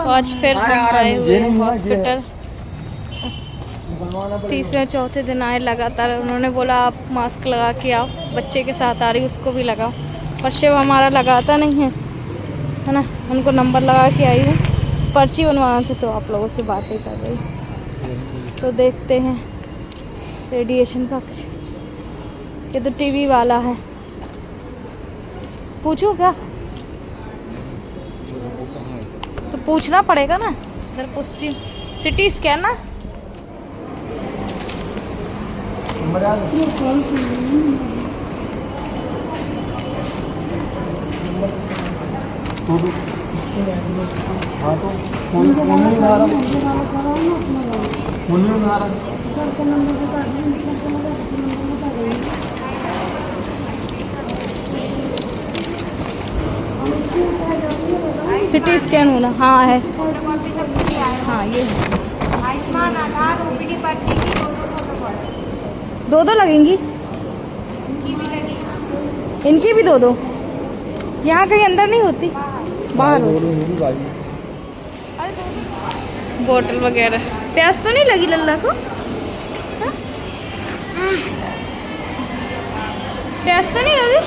तो आज फिर हम आए हुए हॉस्पिटल, तीसरे चौथे दिन आए लगातार। उन्होंने बोला आप मास्क लगा के आओ, बच्चे के साथ आ रही उसको भी लगाओ, पर शिव हमारा लगाता नहीं है ना। उनको नंबर लगा के आई हूँ, पर्ची बनवाना था तो आप लोगों से बातें कर रही। तो देखते हैं रेडिएशन का कुछ, ये तो टीवी वाला है। पूछूं क्या? तो पूछना पड़ेगा ना, इधर पूछती हूँ। सिटी स्कैन ना सिटी स्कैन होना, हाँ है, हाँ ये आयुष्मान आधार ओपीडी पर्ची की दो दो लगेंगी, इनकी भी दो दो। यहाँ कहीं अंदर नहीं होती, बाहर होती। बोतल वगैरह। प्यास तो नहीं लगी लल्ला को? हा? प्यास तो नहीं लगी?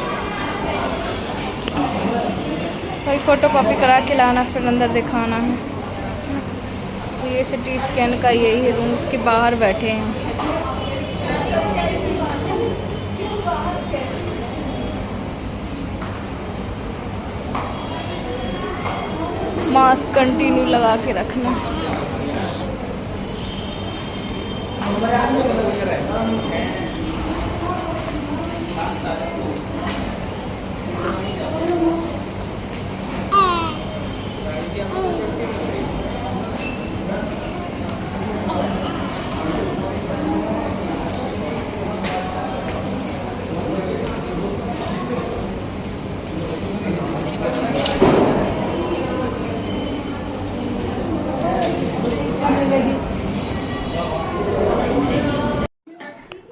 कोई फोटो कॉपी करा के लाना, फिर अंदर दिखाना है। तो ये सिटी स्कैन का यही है रूम, उसके बाहर बैठे हैं। मास्क कंटिन्यू लगा के रखना।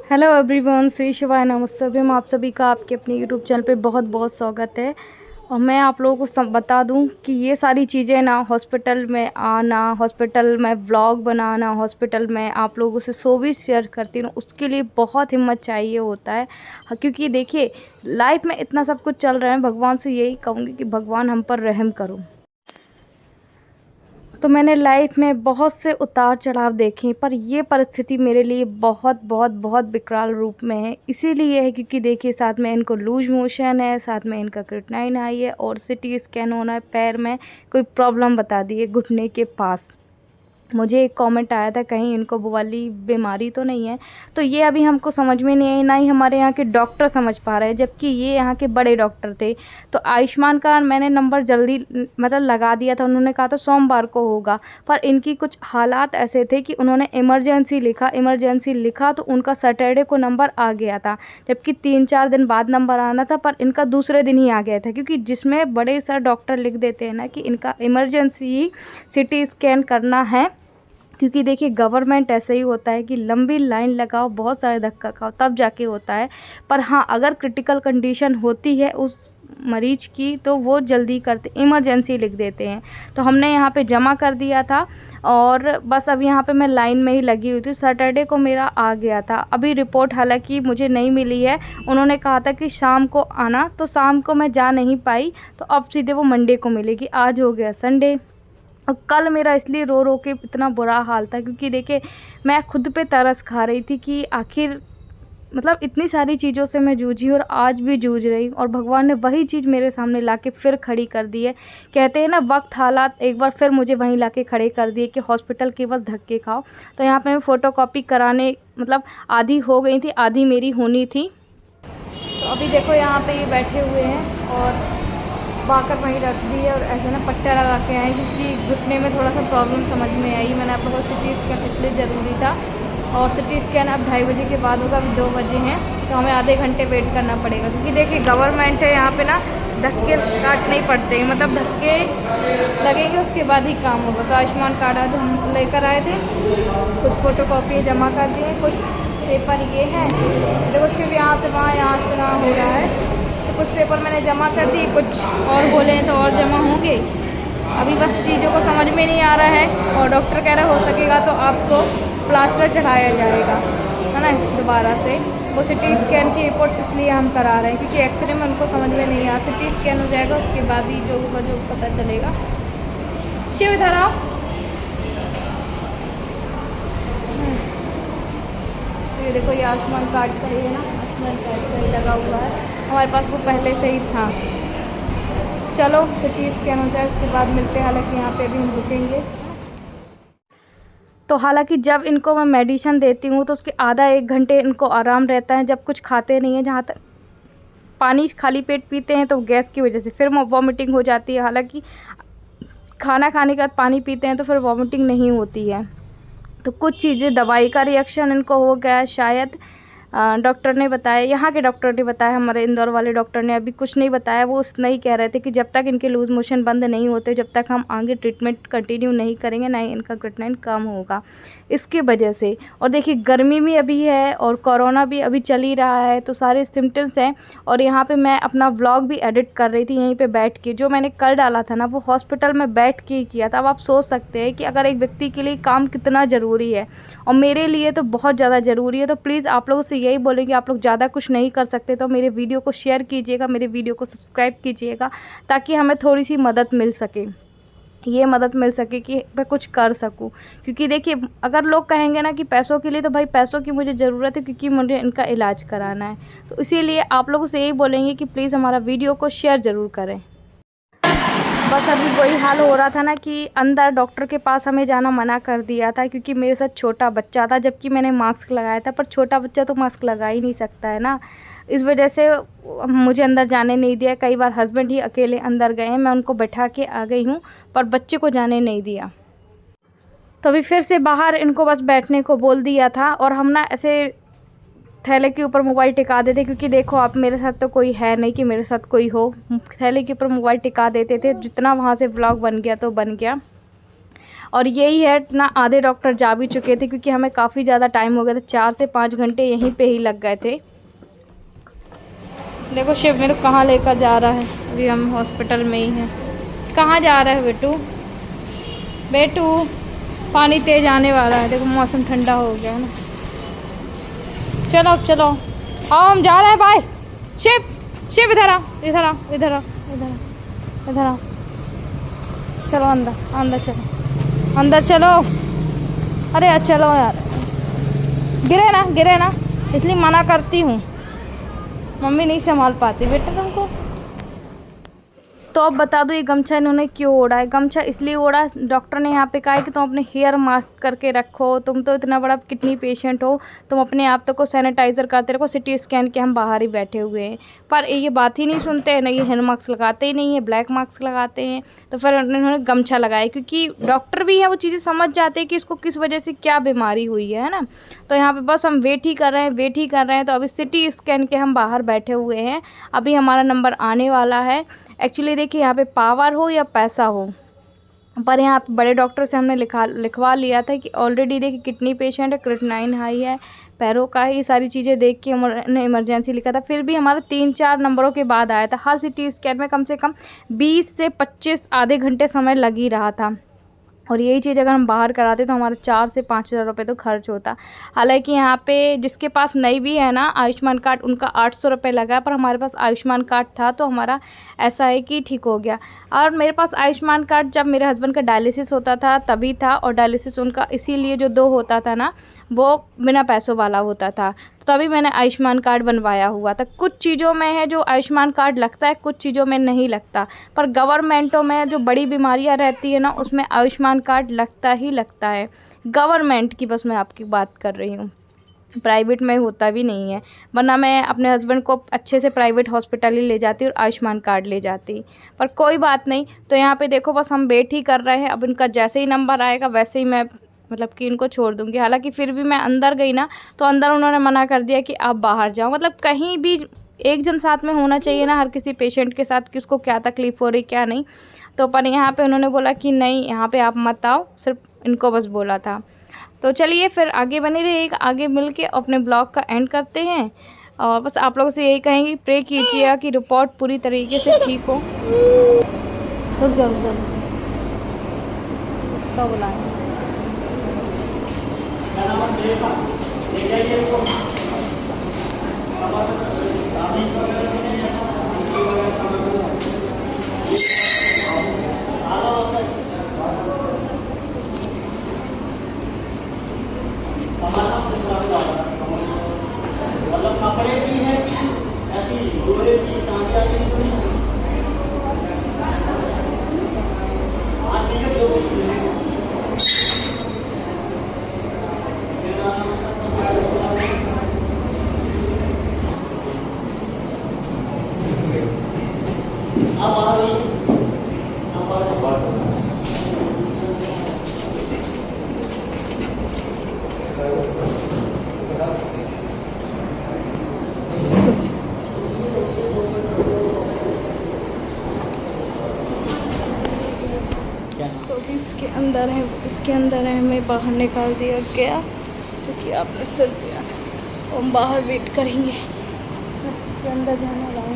हेलो एवरीवन, श्री शिवाय नमस्ते। आप सभी का आपके अपने यूट्यूब चैनल पे बहुत बहुत स्वागत है। और मैं आप लोगों को सब बता दूं कि ये सारी चीज़ें ना, हॉस्पिटल में आना, हॉस्पिटल में व्लॉग बनाना, हॉस्पिटल में आप लोगों से शो भी शेयर करती हूँ, उसके लिए बहुत हिम्मत चाहिए होता है। क्योंकि देखिए लाइफ में इतना सब कुछ चल रहा है, भगवान से यही कहूँगी कि भगवान हम पर रहम करो। तो मैंने लाइफ में बहुत से उतार चढ़ाव देखे, पर ये परिस्थिति मेरे लिए बहुत बहुत बहुत विकराल रूप में है। इसीलिए है क्योंकि देखिए साथ में इनको लूज मोशन है, साथ में इनका क्रिएटिनिन हाई है, और सिटी स्कैन होना है। पैर में कोई प्रॉब्लम बता दी है घुटने के पास। मुझे एक कमेंट आया था कहीं इनको वो वाली बीमारी तो नहीं है। तो ये अभी हमको समझ में नहीं आई, ना ही हमारे यहाँ के डॉक्टर समझ पा रहे हैं, जबकि ये यहाँ के बड़े डॉक्टर थे। तो आयुष्मान का मैंने नंबर जल्दी मतलब लगा दिया था, उन्होंने कहा था सोमवार को होगा, पर इनकी कुछ हालात ऐसे थे कि उन्होंने इमरजेंसी लिखा तो उनका सैटरडे को नंबर आ गया था, जबकि 3-4 दिन बाद नंबर आना था, पर इनका दूसरे दिन ही आ गया था। क्योंकि जिसमें बड़े सर डॉक्टर लिख देते हैं ना कि इनका इमरजेंसी सिटी स्कैन करना है, क्योंकि देखिए गवर्नमेंट ऐसे ही होता है कि लंबी लाइन लगाओ, बहुत सारे धक्का खाओ, तब जाके होता है। पर हाँ, अगर क्रिटिकल कंडीशन होती है उस मरीज की तो वो जल्दी करते, इमरजेंसी लिख देते हैं। तो हमने यहाँ पे जमा कर दिया था, और बस अब यहाँ पे मैं लाइन में ही लगी हुई थी। सैटरडे को मेरा आ गया था। अभी रिपोर्ट हालांकि मुझे नहीं मिली है, उन्होंने कहा था कि शाम को आना, तो शाम को मैं जा नहीं पाई, तो अब सीधे वो मंडे को मिलेगी। आज हो गया संडे, और कल मेरा इसलिए रो रो के इतना बुरा हाल था, क्योंकि देखिए मैं खुद पे तरस खा रही थी कि आखिर मतलब इतनी सारी चीज़ों से मैं जूझी और आज भी जूझ रही हूँ, और भगवान ने वही चीज़ मेरे सामने लाके फिर खड़ी कर दी है। कहते हैं ना, वक्त हालात एक बार फिर मुझे वहीं लाके खड़े कर दिए कि हॉस्पिटल के बस धक्के खाओ। तो यहाँ पे मैं फ़ोटो कॉपी कराने मतलब आधी हो गई थी, आधी मेरी होनी थी। तो अभी देखो यहाँ पे ये बैठे हुए हैं, और बाकर वहीं रख दी है, और ऐसे ना पट्टा लगा के आए, क्योंकि घुटने में थोड़ा सा प्रॉब्लम समझ में आई। मैंने आप लोगों को सिटी स्कैन इसलिए ज़रूरी था, और सिटी स्कैन अब 2:30 बजे के बाद होगा, अभी 2 बजे हैं, तो हमें आधे घंटे वेट करना पड़ेगा। क्योंकि देखिए गवर्नमेंट है यहाँ पे ना, धक्के काट नहीं पड़ते हैं, मतलब धक्के लगेंगे उसके बाद ही काम होगा। तो आयुष्मान कार्ड आज हम लेकर आए थे, कुछ फ़ोटो कॉपी जमा कर दिए, कुछ पेपर ये है, देखो शिव यहाँ से वहाँ हो रहा है, तो कुछ पेपर मैंने जमा कर दिए, कुछ और बोले हैं तो और जमा होंगे। अभी बस चीज़ों को समझ में नहीं आ रहा है और डॉक्टर कह रहा हो सकेगा तो आपको प्लास्टर चढ़ाया जाएगा, है ना, दोबारा से। वो सिटी स्कैन की रिपोर्ट इसलिए हम करा रहे हैं क्योंकि एक्सरे में उनको समझ में नहीं आ, सिटी स्कैन हो जाएगा उसके बाद ही जो होगा जो पता चलेगा। शिव इधर आओ। ये देखो ये आयुष्मान कार्ड का ही है ना, आयुष्मान कार्ड का ही लगा हुआ है, हमारे पास वो पहले से ही था। चलो सिटी स्कैन हो जाए उसके बाद मिलते हैं, हालांकि यहाँ पे भी हम रुकेंगे। तो हालांकि जब इनको मैं मेडिसिन देती हूँ तो उसके आधा 1 घंटे इनको आराम रहता है, जब कुछ खाते नहीं हैं, जहाँ तक पानी खाली पेट पीते हैं तो गैस की वजह से फिर वॉमिटिंग हो जाती है। हालांकि खाना खाने के बाद पानी पीते हैं तो फिर वॉमिटिंग नहीं होती है। तो कुछ चीज़ें दवाई का रिएक्शन इनको हो गया है शायद, डॉक्टर ने बताया, यहाँ के डॉक्टर ने बताया, हमारे इंदौर वाले डॉक्टर ने अभी कुछ नहीं बताया। वो उतना ही कह रहे थे कि जब तक इनके लूज़ मोशन बंद नहीं होते, जब तक हम आगे ट्रीटमेंट कंटिन्यू नहीं करेंगे ना ही इनका क्रिएटिनिन कम होगा, इसकी वजह से। और देखिए गर्मी भी अभी है और कोरोना भी अभी चल ही रहा है, तो सारे सिम्टम्स हैं। और यहाँ पे मैं अपना व्लॉग भी एडिट कर रही थी यहीं पे बैठ के, जो मैंने कल डाला था ना वो हॉस्पिटल में बैठ के ही किया था। अब आप सोच सकते हैं कि अगर एक व्यक्ति के लिए काम कितना ज़रूरी है, और मेरे लिए तो बहुत ज़्यादा ज़रूरी है। तो प्लीज़ आप लोगों से यही बोलेंगे, आप लोग ज़्यादा कुछ नहीं कर सकते तो मेरे वीडियो को शेयर कीजिएगा, मेरे वीडियो को सब्सक्राइब कीजिएगा, ताकि हमें थोड़ी सी मदद मिल सके, ये मदद मिल सके कि मैं कुछ कर सकूं। क्योंकि देखिए अगर लोग कहेंगे ना कि पैसों के लिए, तो भाई पैसों की मुझे ज़रूरत है क्योंकि मुझे इनका इलाज कराना है। तो इसीलिए आप लोगों से यही बोलेंगे कि प्लीज़ हमारा वीडियो को शेयर ज़रूर करें। बस अभी वही हाल हो रहा था ना कि अंदर डॉक्टर के पास हमें जाना मना कर दिया था क्योंकि मेरे साथ छोटा बच्चा था, जबकि मैंने मास्क लगाया था, पर छोटा बच्चा तो मास्क लगा ही नहीं सकता है ना, इस वजह से मुझे अंदर जाने नहीं दिया। कई बार हस्बैंड ही अकेले अंदर गए हैं, मैं उनको बैठा के आ गई हूँ, पर बच्चे को जाने नहीं दिया। तो अभी फिर से बाहर इनको बस बैठने को बोल दिया था, और हम ना ऐसे थैले के ऊपर मोबाइल टिका देते, क्योंकि देखो आप मेरे साथ तो कोई है नहीं कि मेरे साथ कोई हो, थैले के ऊपर मोबाइल टिका देते थे, जितना वहाँ से व्लॉग बन गया तो बन गया। और यही है ना, आधे डॉक्टर जा भी चुके थे क्योंकि हमें काफ़ी ज़्यादा टाइम हो गया था, 4 से 5 घंटे यहीं पे ही लग गए थे। देखो शिव मेरे को कहाँ लेकर जा रहा है, अभी हम हॉस्पिटल में ही हैं। कहाँ जा रहा है बेटू? बेटू पानी तेज आने वाला है, देखो मौसम ठंडा हो गया है ना। चलो अब चलो, आओ हम जा रहे हैं, बाय। शिव शिव इधर आ, इधर आ, इधर आ, इधर आ, इधर आ, चलो अंदर, अंदर चलो, अंदर चलो। अरे यार चलो यार, गिरे ना, इसलिए मना करती हूँ, मम्मी नहीं संभाल पाती बेटा तुमको। तो अब बता दो ये गमछा इन्होंने क्यों ओढ़ा है? गमछा इसलिए ओढ़ा, डॉक्टर ने यहाँ पे कहा है कि तुम अपने हेयर मास्क करके रखो, तुम तो इतना बड़ा किडनी पेशेंट हो, तुम अपने आप तक को सैनिटाइज़र करते रखो, सिटी स्कैन के हम बाहर ही बैठे हुए हैं। पर ये बात ही नहीं सुनते हैं ना, ये हेयर मास्क लगाते ही नहीं है, ब्लैक मास्क लगाते हैं। तो फिर उन्होंने गमछा लगाया, क्योंकि डॉक्टर भी है वो चीज़ें समझ जाते हैं कि इसको किस वजह से क्या बीमारी हुई है ना। तो यहाँ पे बस हम वेट ही कर रहे हैं। तो अभी सिटी स्कैन के हम बाहर बैठे हुए हैं, अभी हमारा नंबर आने वाला है। एक्चुअली देखिए यहाँ पे पावर हो या पैसा हो, पर यहाँ पे बड़े डॉक्टर से हमने लिखवा लिया था कि ऑलरेडी देखिए किडनी पेशेंट है, क्रिएटिनिन हाई है, पैरों का है, ये सारी चीज़ें देख के उन्होंने इमरजेंसी लिखा था। फिर भी हमारा 3-4 नंबरों के बाद आया था। हर सिटी स्कैन में कम से कम 20 से 25 आधे घंटे समय लग ही रहा था, और यही चीज़ अगर हम बाहर कराते तो हमारा 4 से 5 हज़ार रुपये तो खर्च होता। हालांकि यहाँ पे जिसके पास नहीं भी है ना आयुष्मान कार्ड, उनका 800 रुपये लगा, पर हमारे पास आयुष्मान कार्ड था तो हमारा ऐसा है कि ठीक हो गया। और मेरे पास आयुष्मान कार्ड जब मेरे हस्बैंड का डायलिसिस होता था तभी था, और डायलिसिस उनका इसीलिए जो 2 होता था ना वो बिना पैसों वाला होता था, तभी मैंने आयुष्मान कार्ड बनवाया हुआ था। कुछ चीज़ों में है जो आयुष्मान कार्ड लगता है, कुछ चीज़ों में नहीं लगता, पर गवर्नमेंटों में जो बड़ी बीमारियां रहती है ना उसमें आयुष्मान कार्ड लगता ही लगता है। गवर्नमेंट की बस मैं आपकी बात कर रही हूँ, प्राइवेट में होता भी नहीं है, वरना मैं अपने हस्बैंड को अच्छे से प्राइवेट हॉस्पिटल ही ले जाती और आयुष्मान कार्ड ले जाती, पर कोई बात नहीं। तो यहाँ पे देखो बस हम वेट ही कर रहे हैं, अब इनका जैसे ही नंबर आएगा वैसे ही मैं मतलब कि इनको छोड़ दूँगी। हालांकि फिर भी मैं अंदर गई ना तो अंदर उन्होंने मना कर दिया कि आप बाहर जाओ, मतलब कहीं भी एक जन साथ में होना चाहिए ना हर किसी पेशेंट के साथ, किसको क्या तकलीफ़ हो रही क्या नहीं। तो पर यहाँ पे उन्होंने बोला कि नहीं यहाँ पे आप मत आओ, सिर्फ इनको बस बोला था। तो चलिए फिर आगे बने रहिएगा, आगे मिल के अपने ब्लॉग का एंड करते हैं। और बस आप लोगों से यही कहेंगे प्रे कीजिएगा कि रिपोर्ट पूरी तरीके से ठीक हो। रुक जाओ कब बुलाएं। मतलब कपड़े भी हैं ऐसी गोरे की चांदिया की पूरी आज नहीं जो अब आ रही तो इसके अंदर है, इसके अंदर है, हमें बाहर निकाल दिया गया क्योंकि आपने सुन दिया। तो हम बाहर वेट करेंगे, इसके अंदर जाना अलाउ,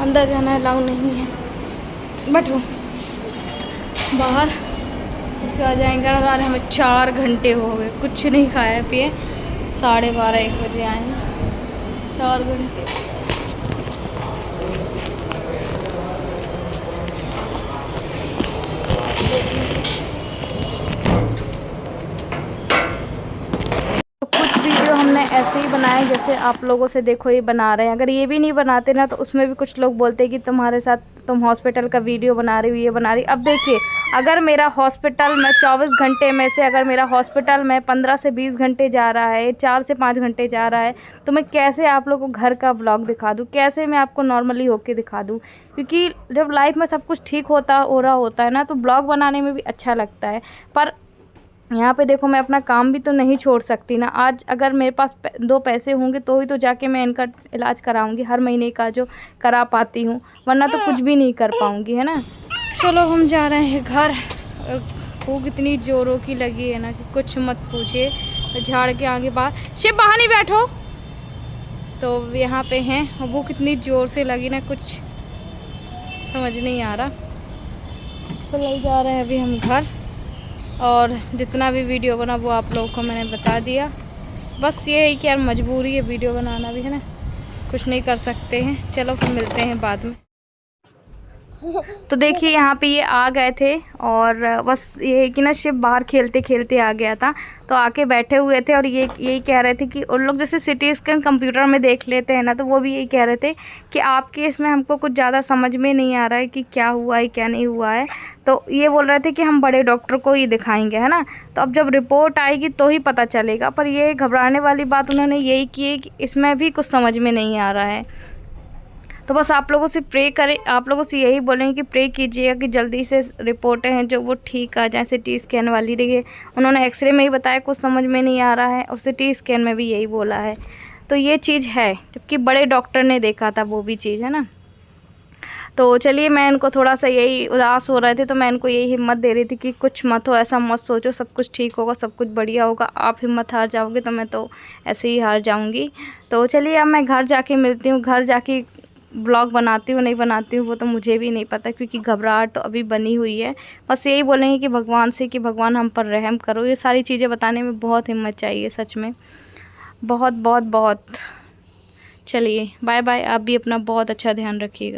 अंदर जाना अलाउ नहीं है। बैठो बाहर, इसके बाद जाएंगे। अगर हमें 4 घंटे हो गए, कुछ नहीं खाया पिए, 12:30-1 बजे आए हैं, 4 घंटे। कुछ वीडियो हमने ऐसे ही बनाए जैसे आप लोगों से देखो ये बना रहे हैं। अगर ये भी नहीं बनाते ना तो उसमें भी कुछ लोग बोलते हैं कि तुम्हारे साथ तुम हॉस्पिटल का वीडियो बना रही हो, ये बना रही। अब देखिए, अगर मेरा हॉस्पिटल में 24 घंटे में से अगर मेरा हॉस्पिटल में 15 से 20 घंटे जा रहा है, 4 से 5 घंटे जा रहा है, तो मैं कैसे आप लोगों को घर का व्लॉग दिखा दूँ, कैसे मैं आपको नॉर्मली होके दिखा दूँ। क्योंकि जब लाइफ में सब कुछ ठीक हो रहा होता है ना, तो ब्लॉग बनाने में भी अच्छा लगता है। पर यहाँ पे देखो, मैं अपना काम भी तो नहीं छोड़ सकती ना। आज अगर मेरे पास 2 पैसे होंगे तो ही तो जाके मैं इनका इलाज कराऊंगी, हर महीने का जो करा पाती हूँ, वरना तो कुछ भी नहीं कर पाऊंगी, है ना। चलो हम जा रहे हैं घर। और भूख इतनी ज़ोरों की लगी है ना कि कुछ मत पूछिए। तो झाड़ के आगे बाहर, शिव बाहर नहीं बैठो। तो यहाँ पे हैं, भूख इतनी ज़ोर से लगी ना, कुछ समझ नहीं आ रहा। तो ले जा रहे हैं अभी हम घर। और जितना भी वीडियो बना वो आप लोगों को मैंने बता दिया। बस ये है कि यार मजबूरी है वीडियो बनाना भी, है ना, कुछ नहीं कर सकते हैं। चलो फिर मिलते हैं बाद में। तो देखिए यहाँ पे ये आ गए थे और बस ये है कि ना शिव बाहर खेलते खेलते आ गया था, तो आके बैठे हुए थे और ये यही कह रहे थे कि उन लोग जैसे सिटी स्कैन कंप्यूटर में देख लेते हैं ना, तो वो भी यही कह रहे थे कि आपके इसमें हमको कुछ ज़्यादा समझ में नहीं आ रहा है कि क्या हुआ है क्या नहीं हुआ है। तो ये बोल रहे थे कि हम बड़े डॉक्टर को ही दिखाएंगे, है ना। तो अब जब रिपोर्ट आएगी तो ही पता चलेगा। पर ये घबराने वाली बात उन्होंने यही की है कि इसमें भी कुछ समझ में नहीं आ रहा है। तो बस आप लोगों से प्रे करें, आप लोगों से यही बोलेंगे कि प्रे कीजिएगा कि जल्दी से रिपोर्टें हैं जो वो ठीक आ जाए। सिटी स्कैन वाली देखिए, उन्होंने एक्सरे में ही बताया कुछ समझ में नहीं आ रहा है और सिटी स्कैन में भी यही बोला है। तो ये चीज़ है, जबकि बड़े डॉक्टर ने देखा था वो भी चीज़, है ना। तो चलिए, मैं इनको थोड़ा सा यही उदास हो रहे थे तो मैं इनको यही हिम्मत दे रही थी कि कुछ मत हो, ऐसा मत सोचो, सब कुछ ठीक होगा, सब कुछ बढ़िया होगा। आप हिम्मत हार जाओगे तो मैं तो ऐसे ही हार जाऊंगी। तो चलिए, अब मैं घर जाके मिलती हूँ। घर जाके ब्लॉग बनाती हूँ नहीं बनाती हूँ वो तो मुझे भी नहीं पता, क्योंकि घबराहट तो अभी बनी हुई है। बस यही बोलेंगे कि भगवान से कि भगवान हम पर रहम करो। ये सारी चीज़ें बताने में बहुत हिम्मत चाहिए सच में, बहुत बहुत बहुत। चलिए बाय बाय। आप भी अपना बहुत अच्छा ध्यान रखिएगा।